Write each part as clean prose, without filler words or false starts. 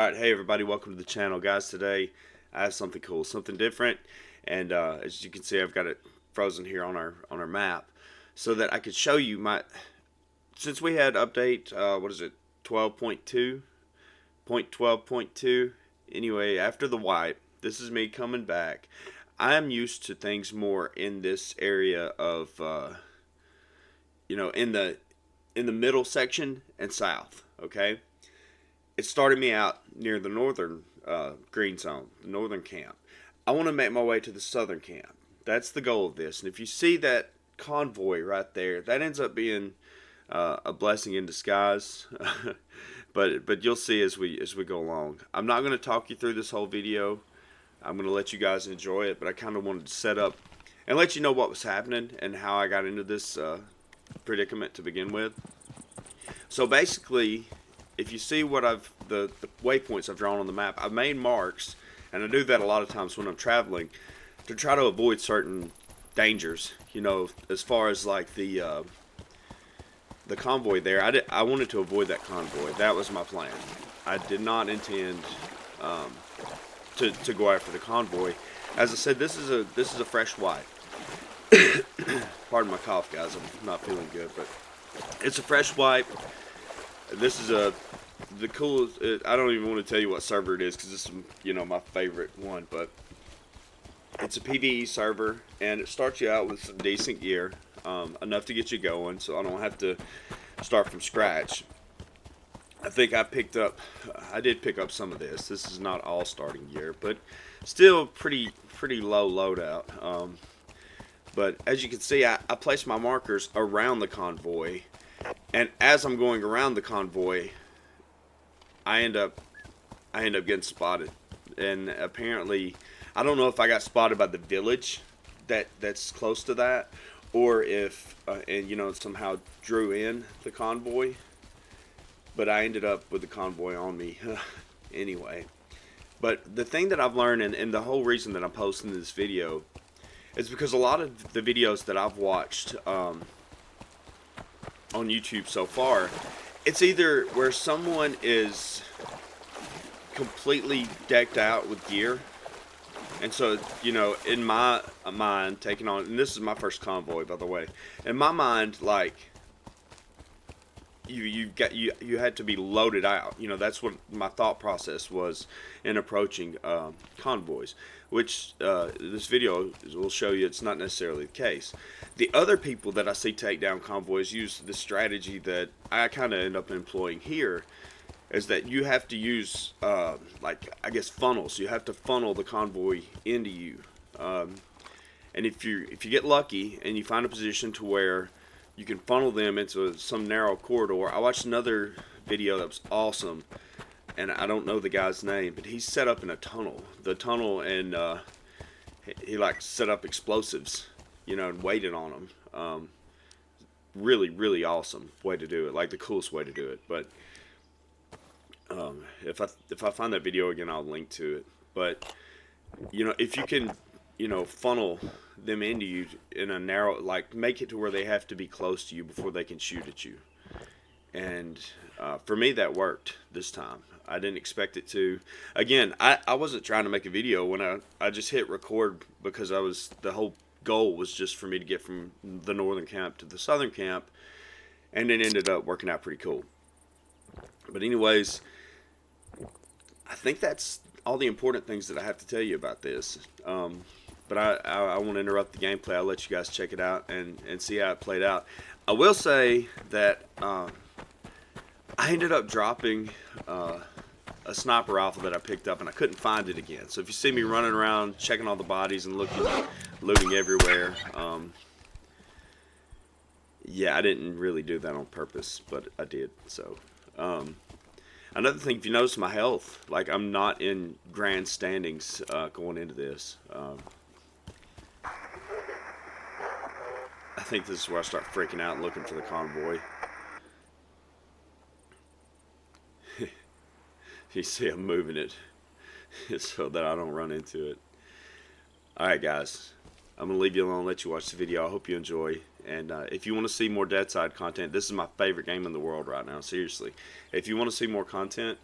Alright, hey everybody, welcome to the channel. Guys, today I have something cool, something different, and as you can see I've got it frozen here on our map so that I could show you my, since we had update, what is it, 12.2, anyway, after the wipe, this is me coming back. I am used to things more in this area of, in the middle section and south, okay? It started me out near the northern green zone, the northern camp. I want to make my way to the southern camp. That's the goal of this. And if you see that convoy right there, that ends up being a blessing in disguise. but you'll see as we go along. I'm not going to talk you through this whole video. I'm going to let you guys enjoy it. But I kind of wanted to set up and let you know what was happening and how I got into this predicament to begin with. So basically, if you see what the waypoints I've drawn on the map, I've made marks, and I do that a lot of times when I'm traveling to try to avoid certain dangers. You know, as far as like the convoy there, I wanted to avoid that convoy. That was my plan. I did not intend to go after the convoy. As I said, this is a fresh wipe. Pardon my cough, guys. I'm not feeling good, but it's a fresh wipe. This is the coolest. I don't even want to tell you what server it is because this is, my favorite one. But it's a PvE server, and it starts you out with some decent gear, enough to get you going, so I don't have to start from scratch. I think I did pick up some of this. This is not all starting gear, but still pretty low loadout. But as you can see, I placed my markers around the convoy. And as I'm going around the convoy, I end up getting spotted. And apparently, I don't know if I got spotted by the village that's close to that, or if somehow drew in the convoy. But I ended up with the convoy on me anyway. But the thing that I've learned, and the whole reason that I'm posting this video, is because a lot of the videos that I've watched on YouTube so far, it's either where someone is completely decked out with gear, and so in my mind, taking on, and this is my first convoy, by the way, in my mind, like you had to be loaded out. That's what my thought process was in approaching convoys, which this video will show you it's not necessarily the case. The other people that I see take down convoys use the strategy that I kind of end up employing here, is that you have to use funnels. You have to funnel the convoy into you, and if you get lucky and you find a position to where you can funnel them into some narrow corridor. I watched another video that was awesome, and I don't know the guy's name, but he's set up in a tunnel. The tunnel, and he set up explosives, and waited on them. Really awesome way to do it, like the coolest way to do it. But if I find that video again, I'll link to it. But if you can funnel them into you in a narrow, make it to where they have to be close to you before they can shoot at you. And for me, that worked this time. I didn't expect it to. Again, I wasn't trying to make a video when I just hit record, because the whole goal was just for me to get from the northern camp to the southern camp, and it ended up working out pretty cool. But anyways, I think that's all the important things that I have to tell you about this. But I won't interrupt the gameplay. I'll let you guys check it out and see how it played out. I will say that I ended up dropping a sniper rifle that I picked up, and I couldn't find it again. So if you see me running around checking all the bodies and looting everywhere, yeah, I didn't really do that on purpose, but I did. So another thing, if you notice my health, I'm not in grand standings going into this. I think this is where I start freaking out and looking for the convoy. You see I'm moving it so that I don't run into it. Alright guys, I'm going to leave you alone and let you watch the video. I hope you enjoy. And if you want to see more Deadside content, this is my favorite game in the world right now, seriously. If you want to see more content,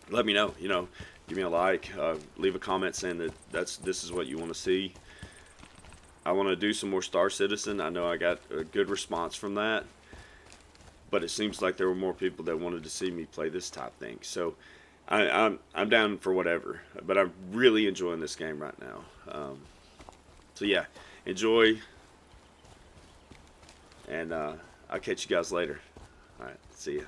let me know. Give me a like, leave a comment saying that this is what you want to see. I want to do some more Star Citizen. I know I got a good response from that, but it seems like there were more people that wanted to see me play this type thing. So I'm down for whatever, but I'm really enjoying this game right now. So yeah, enjoy, and I'll catch you guys later. All right, see ya.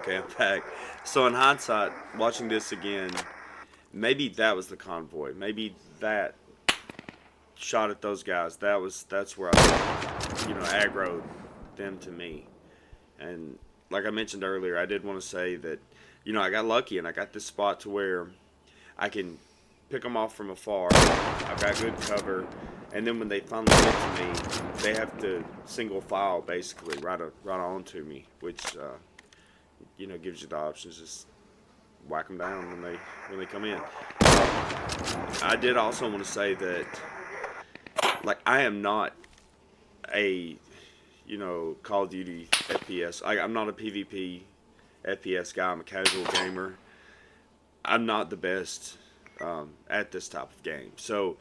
Okay, I'm back. So in hindsight, watching this again, maybe that was the convoy. Maybe that shot at those guys. That's where I, aggroed them to me. And like I mentioned earlier, I did want to say that, I got lucky and I got this spot to where I can pick them off from afar. I've got good cover, and then when they finally get to me, they have to single file basically right on to me, which gives you the options. Just whack them down when they come in. I did also want to say that, like, I am not a Call of Duty FPS. I'm not a PvP FPS guy. I'm a casual gamer. I'm not the best at this type of game. So,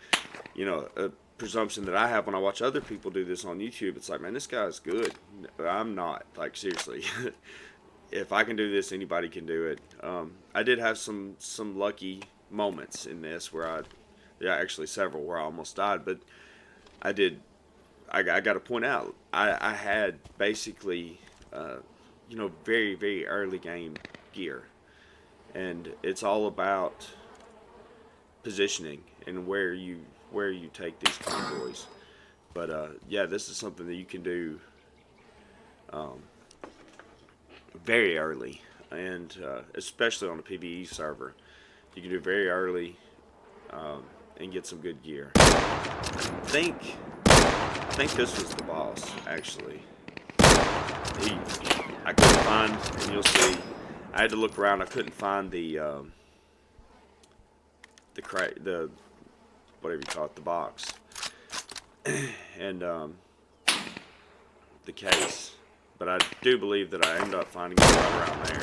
a presumption that I have when I watch other people do this on YouTube, it's like, man, this guy's good. I'm not. Like, seriously. If I can do this, anybody can do it. I did have some lucky moments in this where actually several where I almost died, but I did. I got to point out, I had basically, very very early game gear, and it's all about positioning and where you take these convoys. But yeah, this is something that you can do um, very early, and especially on a PvE server, you can do very early and get some good gear. I think this was the boss actually. I couldn't find, and you'll see. I had to look around. I couldn't find the whatever you call it, the box, and the case. But I do believe that I ended up finding it right around there.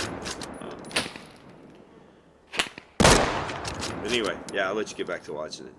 But anyway, yeah, I'll let you get back to watching it.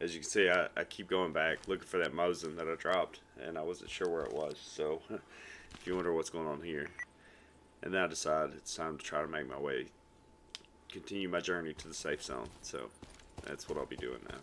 as you can see, I keep going back looking for that Mosin that I dropped, and I wasn't sure where it was. So, if you wonder what's going on here, and then I decide it's time to try to make my way, continue my journey to the safe zone. So, that's what I'll be doing now.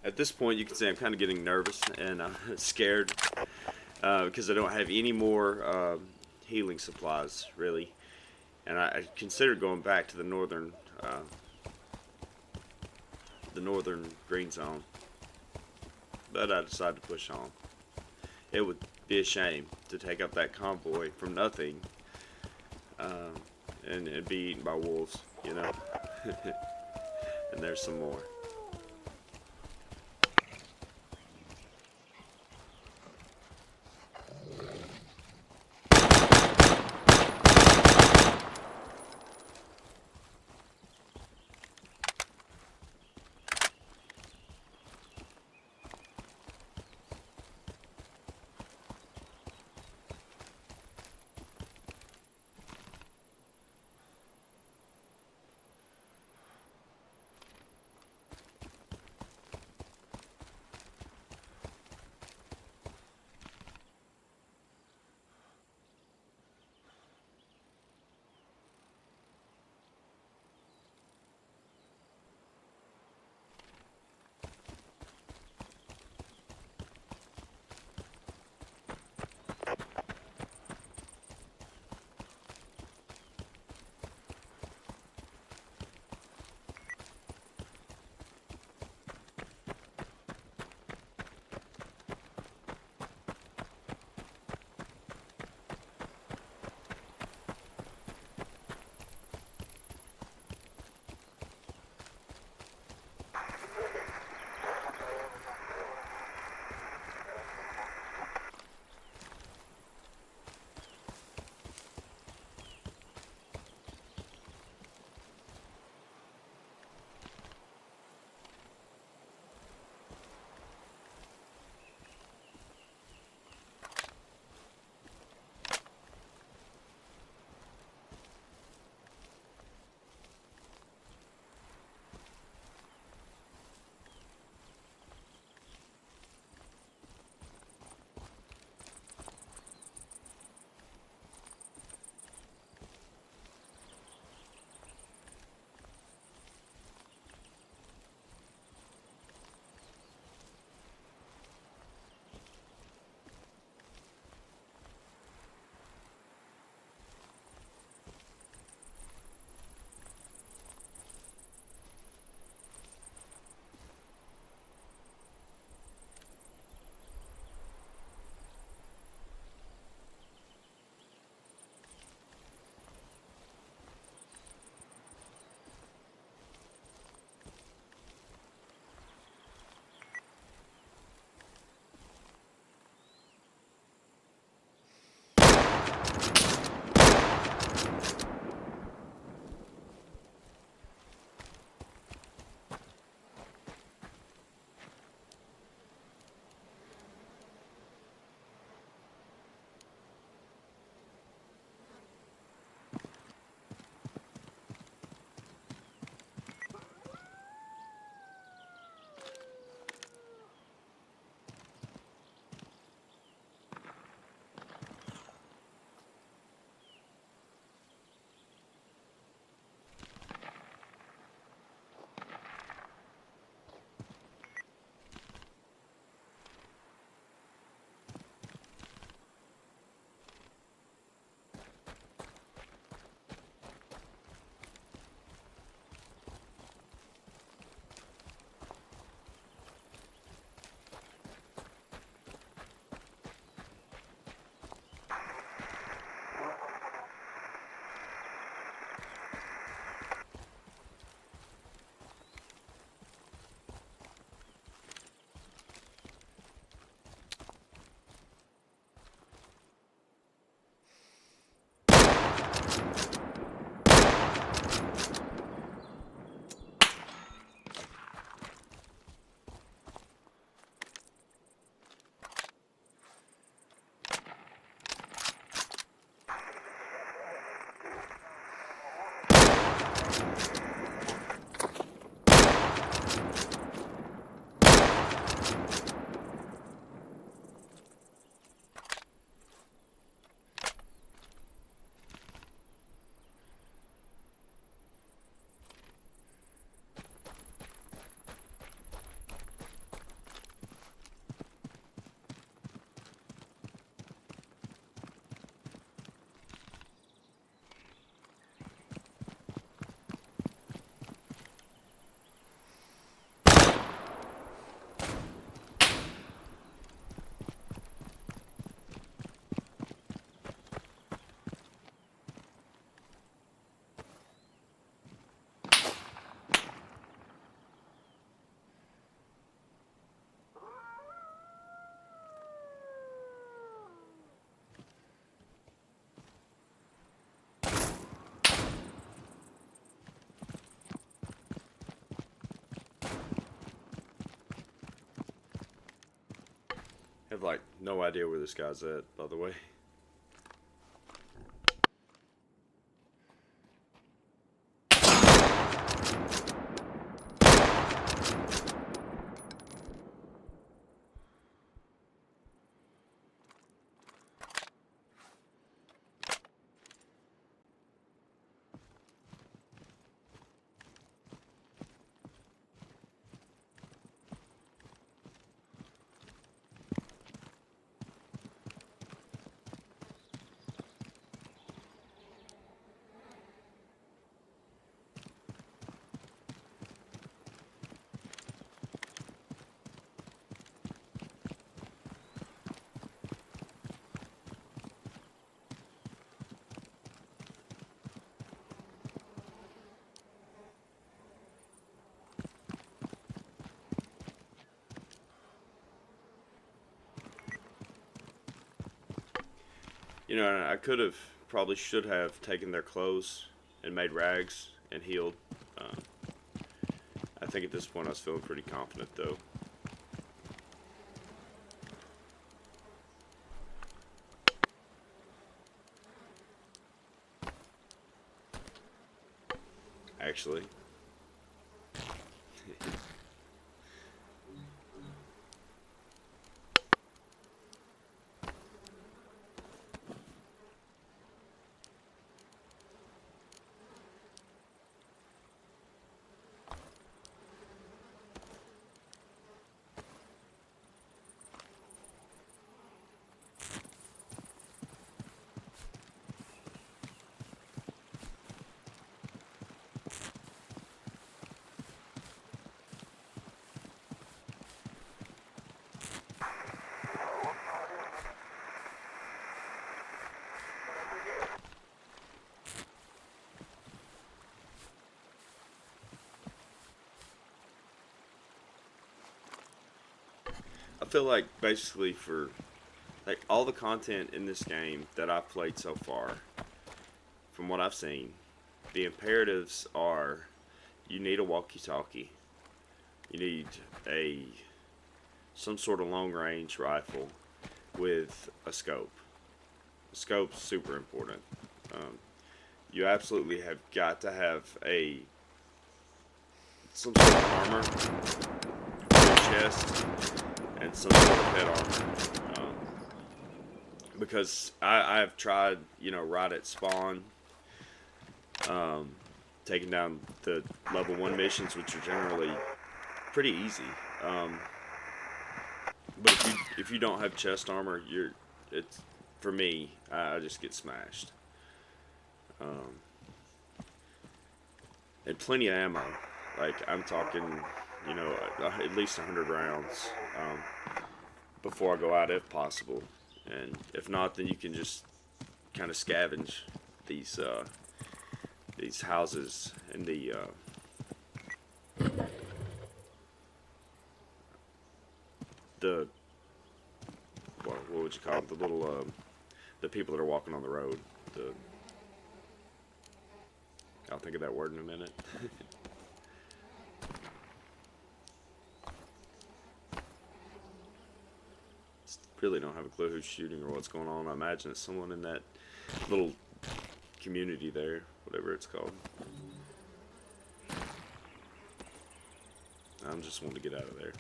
At this point, you can see I'm kind of getting nervous and scared because I don't have any more healing supplies, really. And I considered going back to the northern green zone, but I decided to push on. It would be a shame to take up that convoy from nothing and be eaten by wolves, you know. And there's some more. have like no idea where this guy's at, by the way. You know, I could have, probably should have taken their clothes and made rags and healed. Uh, I think at this point I was feeling pretty confident, though. Actually. I feel like basically for like all the content in this game that I've played so far, from what I've seen, the imperatives are you need a walkie-talkie, you need a some sort of long-range rifle with a scope. The scope's super important. Um, you absolutely have got to have a some sort of armor for your chest and some sort of head armor. Because I've tried, you know, right at spawn, taking down the level 1 missions, which are generally pretty easy. But if you don't have chest armor, it's for me, I just get smashed. And plenty of ammo. Like I'm talking, you know, at least 100 rounds before I go out if possible. And if not, then you can just kind of scavenge these houses and the what would you call them? The little the people that are walking on the road. I'll think of that word in a minute. Really don't have a clue who's shooting or what's going on. I imagine it's someone in that little community there, whatever it's called. I'm just wanting to get out of there.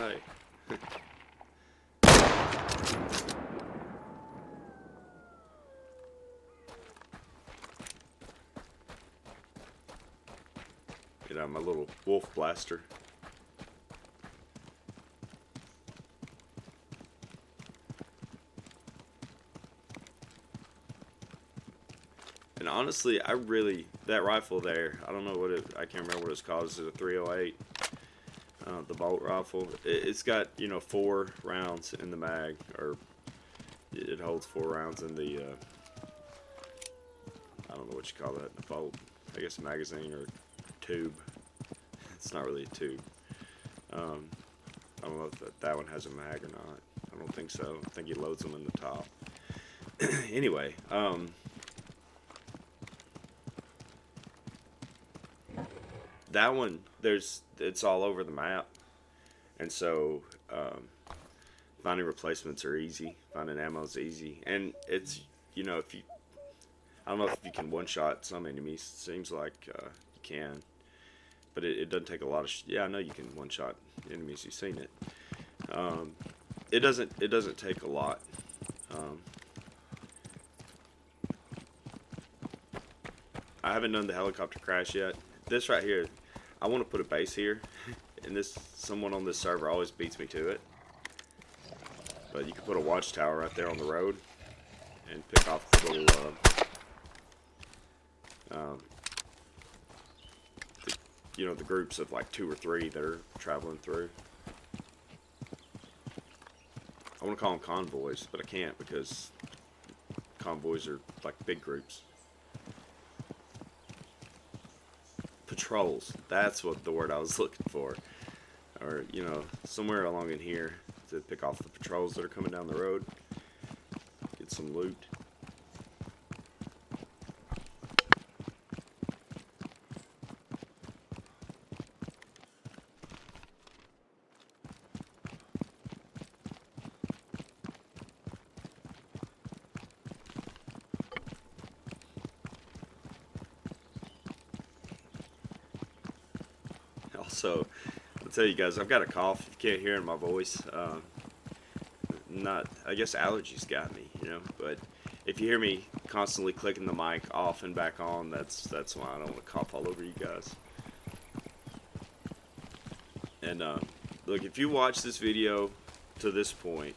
Hey. Get out my little wolf blaster. And honestly, that rifle there, I don't know I can't remember what it's called. Is it a 308? The bolt rifle. It's got, 4 rounds in the mag, or it holds 4 rounds in the, I don't know what you call that, the bolt. I guess magazine or tube. It's not really a tube. I don't know if that one has a mag or not. I don't think so. I think he loads them in the top. Anyway, that one, it's all over the map, and so finding replacements are easy. Finding ammo is easy, and it's if you, I don't know if you can one-shot some enemies. It seems like you can, but it doesn't take a lot of. Yeah, I know you can one-shot enemies. You've seen it. It doesn't take a lot. I haven't done the helicopter crash yet. This right here, I want to put a base here, and someone on this server always beats me to it. But you can put a watchtower right there on the road and pick off the little, the groups of like 2 or 3 that are traveling through. I want to call them convoys, but I can't because convoys are like big groups. Patrols, that's what the word I was looking for. Or, somewhere along in here to pick off the patrols that are coming down the road. Get some loot. Also, I'll tell you guys, I've got a cough. You can't hear it in my voice. I guess allergies got me, But if you hear me constantly clicking the mic off and back on, that's why I don't want to cough all over you guys. And look, if you watch this video to this point,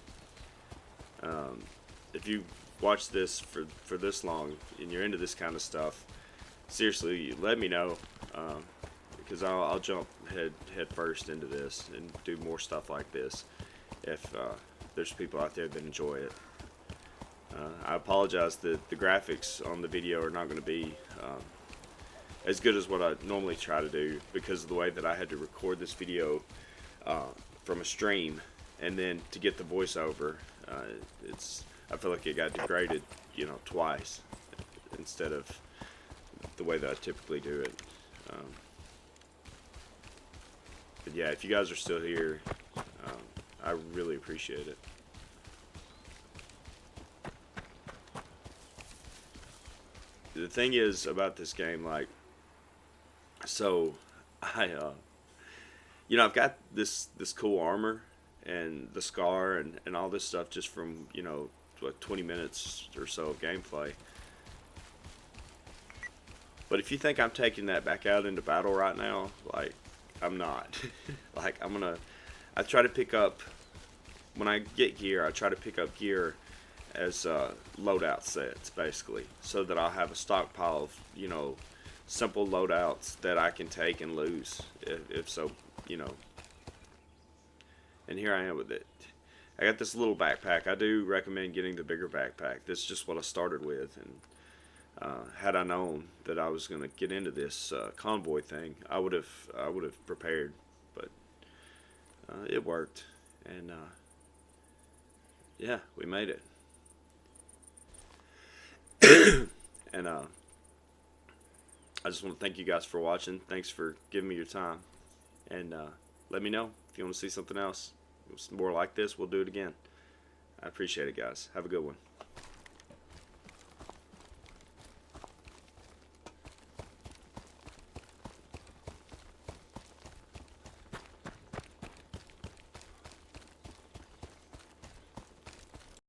if you watch this for this long and you're into this kind of stuff, seriously, let me know. Because I'll jump head first into this and do more stuff like this if there's people out there that enjoy it. I apologize that the graphics on the video are not going to be as good as what I normally try to do because of the way that I had to record this video from a stream, and then to get the voiceover, I feel like it got degraded, twice instead of the way that I typically do it. But yeah, if you guys are still here, I really appreciate it. The thing is about this game, so I've got this cool armor and the scar and all this stuff just from, 20 minutes or so of gameplay. But if you think I'm taking that back out into battle right now, I'm not. I try to pick up, when I get gear, I try to pick up gear as loadout sets, basically, so that I'll have a stockpile of, simple loadouts that I can take and lose, if so, And here I am with it. I got this little backpack. I do recommend getting the bigger backpack. This is just what I started with, and had I known that I was going to get into this convoy thing, I would have prepared, but it worked, and yeah, we made it. And I just want to thank you guys for watching. Thanks for giving me your time, and let me know if you want to see something else more like this. We'll do it again. I appreciate it, guys. Have a good one.